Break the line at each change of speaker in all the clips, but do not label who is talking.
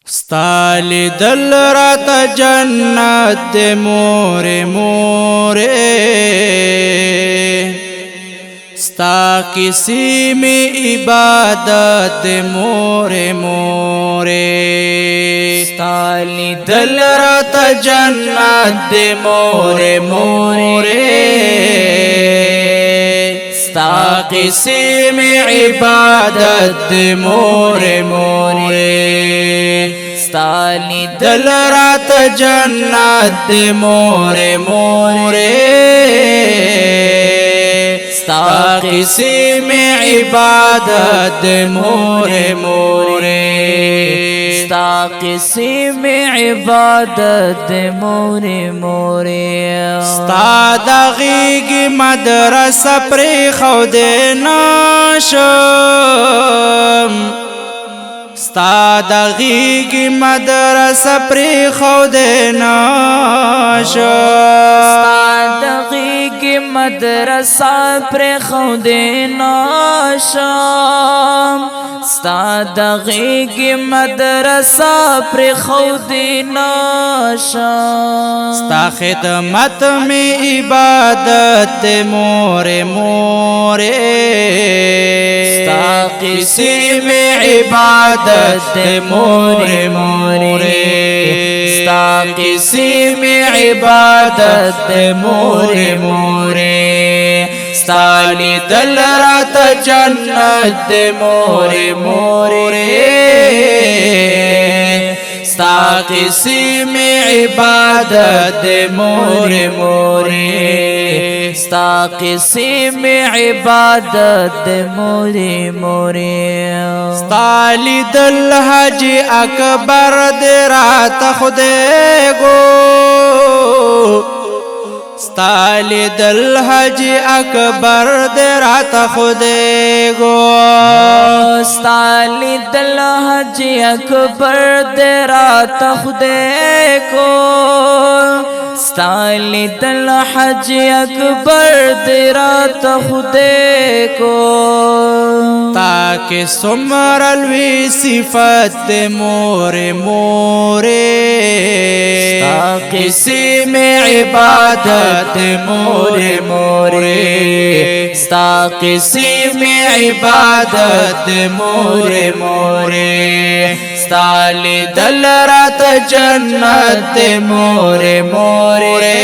ستالی دل رات جنت دے مورے مورے ستا کسی میں عبادت دے مورے مورے ستالی دل رات جنت دے مورے مورے ستا کسی میں عبادت دے مورے مورے ستالی دل رات جنت دے مورے مورے ستا کسی میں عبادت دے مورے مورے ستا کسی میں عبادت دے مورے مورے ستا دغیگی مدرسہ پری خودے ناشم ستا دغیگی مدرسہ پری خودے ناشم
ستا دغیگی مدرسہ پری خودے ناشم ستا دغیگی مدرسہ پری خودے ناشم
ستا خدمت میں عبادت مورے مورے ستا کسی میں عبادت مورے مورے ستا کسی میں عبادت مورے مورے ستالی دل رات جنت مورے مورے ستا کسی میں عبادت مورے مورے ستا کسی میں عبادت مورے مورے ستالی دل حج اکبر دے رات خودے گو ستالی دل حج اکبر دے رات خودے گو
ستالی دل حج اکبر دے رات خودے کو ستالی دل حج اکبر دے رات خودے کو
تاکہ سمرلوی صفت مورے مورے ستا کسی میں عبادت مورے مورے ستا کسی میں عبادت مورے مورے ستالی دل رات جنت مورے مورے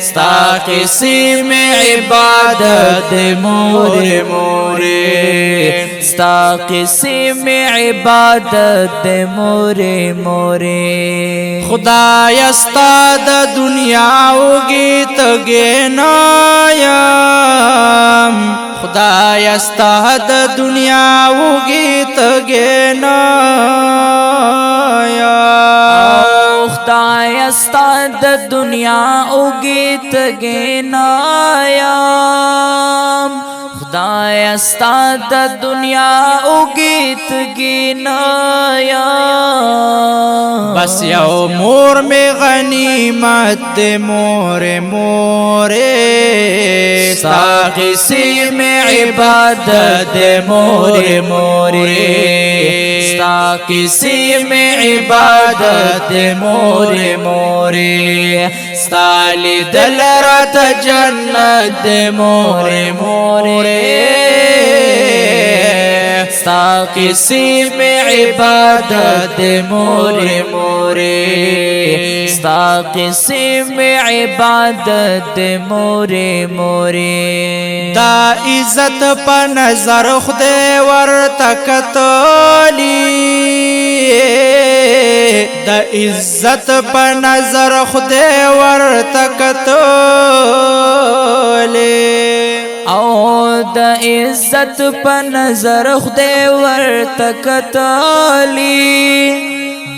ستا کسی میں عبادت مورے مورے
ستا کسی میں عبادت مورے مورے
خدایا ستا دا دنیا ہوگی تگے نایم خدایا ستا دا دنیا ہوگی تگے نایم
خدایا ستا دا دنیا ہوگی تگے نایم خدایا ستا دا دنیا ہوگی تگے نایم
بس یو مور میں غنیمت مورے مورے ستا کسی میں عبادت مورے مورے ستا کسی میں عبادت مورے مورے ستالی دل رات جنت مورے مورے ستا کسی میں عبادت مورے مورے
ستا کسی میں عبادت مورے مورے
دا عزت پا نظر خدے ورتکتولی دا عزت پا نظر خدے ورتکتولی
او دا عزت پا نظر خدے ورتکتولی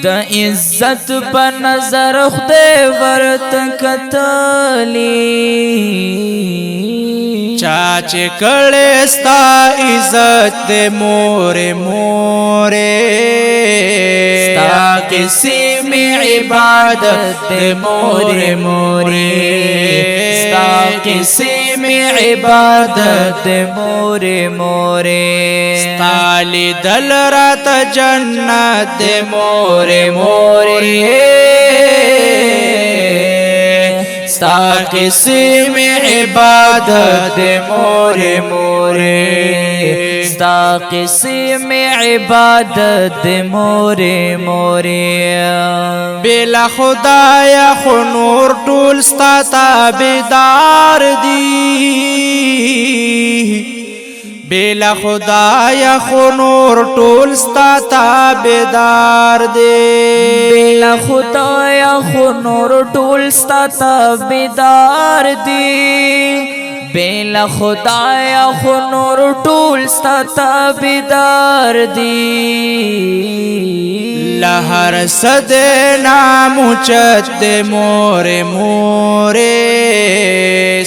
دا عزت پا نظر خدے ورتکتولی
چاچے کڑے ستا عزت مورے مورے ستا کسی میں عبادت مورے مورے
ستا قسم عبادت مورے مورے
ستا لیدل رات جنت مورے مورے ستا قسم عبادت مورے مورے
ستا قسم عبادت مورے مورے
بلا خدایا خو نور ټول ستا تابعدار دی بلا خدایا خو نور ټول ستا تابعدار دی
بلا خدایا خو نور ټول ستا تابعدار دی بلا خدایا خو نور ټول ستا تابعدار دی
لهر صد نام اوچت مورے مورے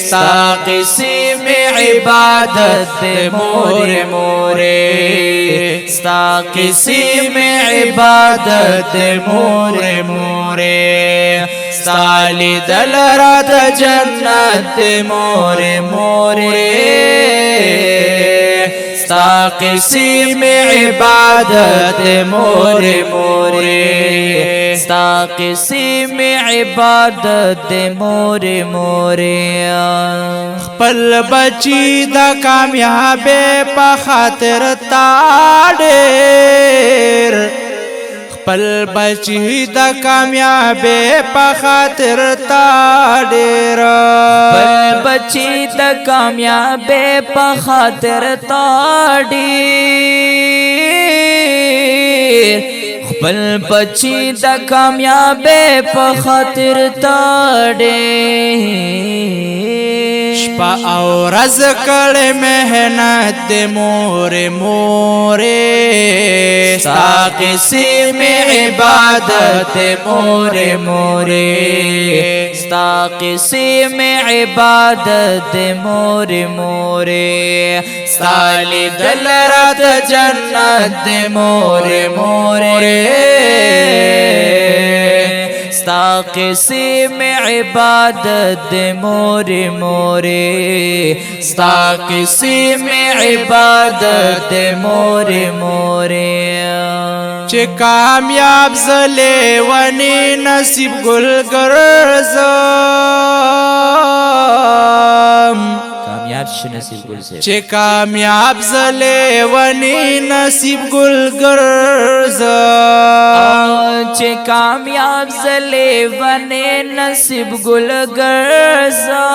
ستا قسم عبادت مورے مورے ستا قسم عبادت مورے مورے ستا لیدل رات جنت مورے مورے ستا قسم عبادت مورے مورے
ستا قسم عبادت مورے مورے
خپل بچی دا کامیابی په خاطر تا ډېر خپل بچی دا کامیابی په خاطر تا ډېر
خپل بچی دا کامیابی په خاطر تا ډېر خپل بچی دا کامیابی په خاطر تا ډېر
شپه او ورځ کړې محنت د مورې مورې ستا قسم عبادت مورې مورې
ستا قسم عبادت مورے مورے
ستا لیدل رات جنت مورے مورے
ستا قسم عبادت مورے مورے
ستا قسم عبادت
مورے مورے
چې کامیاب زلے ونی نصیب گل گرزم
کامیاب شو نصیب گل سے
چې کامیاب زلے ونی نصیب گل گرزم
چې کامیاب زلے ونی نصیب گل گرزم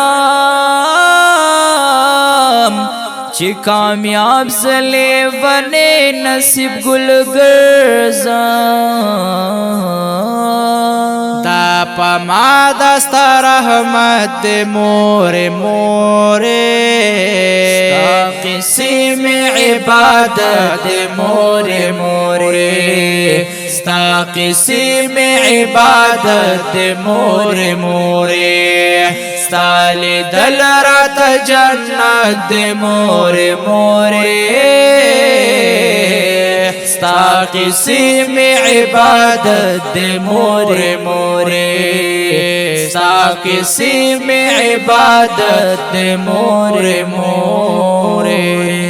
چې کامیاب زلے ونی نصیب گل گرزم
دا پما دستا رحمت مورے مورے
ستا قسم عبادت مورے مورے
ستا قسم عبادت مورے مورے ستا لیدل رات جنت مورے مورے ستا قسم عبادت مورے مورے ستا قسم عبادت مورے مورے